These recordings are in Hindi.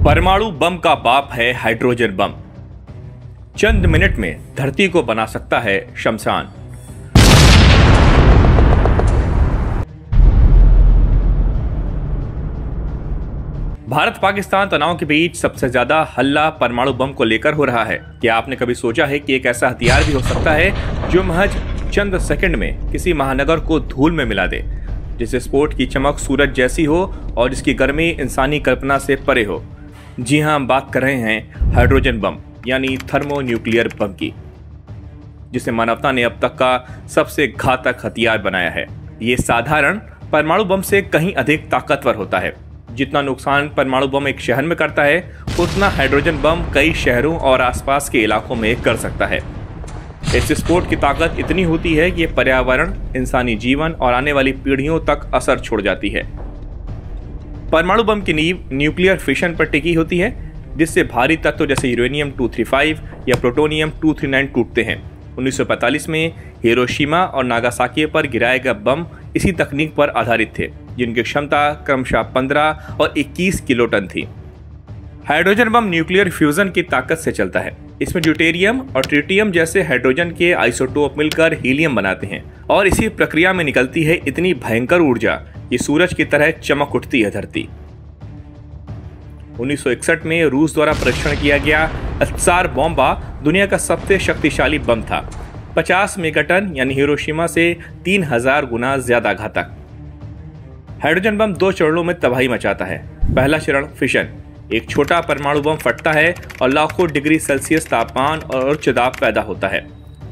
परमाणु बम का बाप है हाइड्रोजन बम। चंद मिनट में धरती को बना सकता है शमशान। भारत पाकिस्तान तनाव के बीच सबसे ज्यादा हल्ला परमाणु बम को लेकर हो रहा है। क्या आपने कभी सोचा है कि एक ऐसा हथियार भी हो सकता है जो महज चंद सेकंड में किसी महानगर को धूल में मिला दे, जिस स्फोट की चमक सूरज जैसी हो और जिसकी गर्मी इंसानी कल्पना से परे हो। जी हां, हम बात कर रहे हैं हाइड्रोजन बम यानी थर्मोन्यूक्लियर बम की, जिसे मानवता ने अब तक का सबसे घातक हथियार बनाया है। ये साधारण परमाणु बम से कहीं अधिक ताकतवर होता है। जितना नुकसान परमाणु बम एक शहर में करता है, उतना हाइड्रोजन बम कई शहरों और आसपास के इलाकों में कर सकता है। इस स्फोट की ताकत इतनी होती है कि ये पर्यावरण, इंसानी जीवन और आने वाली पीढ़ियों तक असर छोड़ जाती है। परमाणु बम की नींव न्यूक्लियर फिशन पर टिकी होती है, जिससे भारी तत्व जैसे यूरेनियम 235 या प्लूटोनियम 239 टूटते हैं। 1945 में हिरोशिमा और नागासाकी पर गिराए गए बम इसी तकनीक पर आधारित थे, जिनकी क्षमता क्रमशः 15 और 21 किलोटन थी। हाइड्रोजन बम न्यूक्लियर फ्यूजन की ताकत से चलता है। इसमें ड्यूटेरियम और ट्रिटियम जैसे हाइड्रोजन के आइसोटोप मिलकर हीलियम बनाते हैं और इसी प्रक्रिया में निकलती है इतनी भयंकर ऊर्जा कि सूरज की तरह चमक उठती है धरती। 1961 में रूस द्वारा परीक्षण किया गया त्सार बॉम्बा दुनिया का सबसे शक्तिशाली बम था। 50 मेगाटन यानी हिरोशिमा से 3000 गुना ज्यादा घातक। हाइड्रोजन बम 2 चरणों में तबाही मचाता है। पहला चरण फिशन, एक छोटा परमाणु बम फटता है और लाखों डिग्री सेल्सियस तापमान और उच्च दाब पैदा होता है।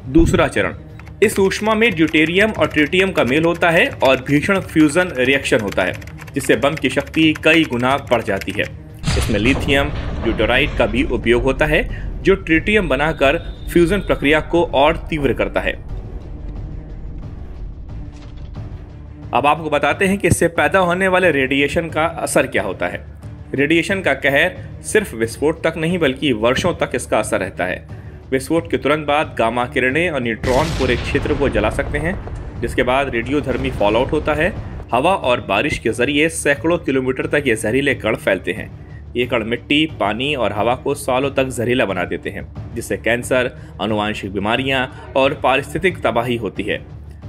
दूसरा चरण, इस ऊष्मा में ड्यूटेरियम और ट्रिटियम का मेल होता है और भीषण फ्यूजन रिएक्शन होता है, जिससे बम की शक्ति कई गुना बढ़ जाती है। इसमें लिथियम ड्यूटराइड का भी उपयोग होता है, जो ट्रिटियम बनाकर फ्यूजन प्रक्रिया को और तीव्र करता है। अब आपको बताते हैं कि इससे पैदा होने वाले रेडिएशन का असर क्या होता है। रेडिएशन का कहर सिर्फ विस्फोट तक नहीं बल्कि वर्षों तक इसका असर रहता है। विस्फोट के तुरंत बाद गामा किरणें और न्यूट्रॉन पूरे क्षेत्र को जला सकते हैं, जिसके बाद रेडियोधर्मी फॉलआउट होता है। हवा और बारिश के जरिए सैकड़ों किलोमीटर तक ये जहरीले कण फैलते हैं। ये कण मिट्टी, पानी और हवा को सालों तक जहरीला बना देते हैं, जिससे कैंसर, आनुवांशिक बीमारियां और पारिस्थितिक तबाही होती है।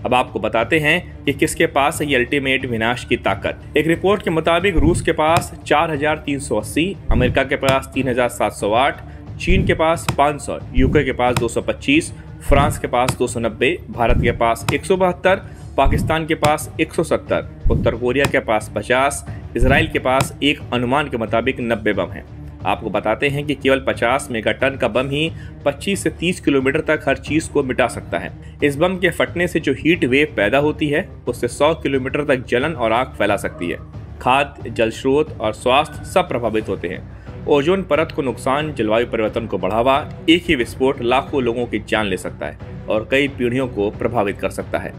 अब आपको बताते हैं कि किसके पास है ये अल्टीमेट विनाश की ताकत। एक रिपोर्ट के मुताबिक रूस के पास 4380, अमेरिका के पास 3708, चीन के पास 500, यूके के पास 225, फ्रांस के पास 290, भारत के पास 172, पाकिस्तान के पास 170, उत्तर कोरिया के पास 50, इजराइल के पास एक अनुमान के मुताबिक 90 बम हैं। आपको बताते हैं कि केवल 50 मेगाटन का बम ही 25 से 30 किलोमीटर तक हर चीज को मिटा सकता है। इस बम के फटने से जो हीट वेव पैदा होती है, उससे 100 किलोमीटर तक जलन और आग फैला सकती है। खाद्य, जल स्रोत और स्वास्थ्य सब प्रभावित होते हैं। ओजोन परत को नुकसान, जलवायु परिवर्तन को बढ़ावा, एक ही विस्फोट लाखों लोगों की जान ले सकता है और कई पीढ़ियों को प्रभावित कर सकता है।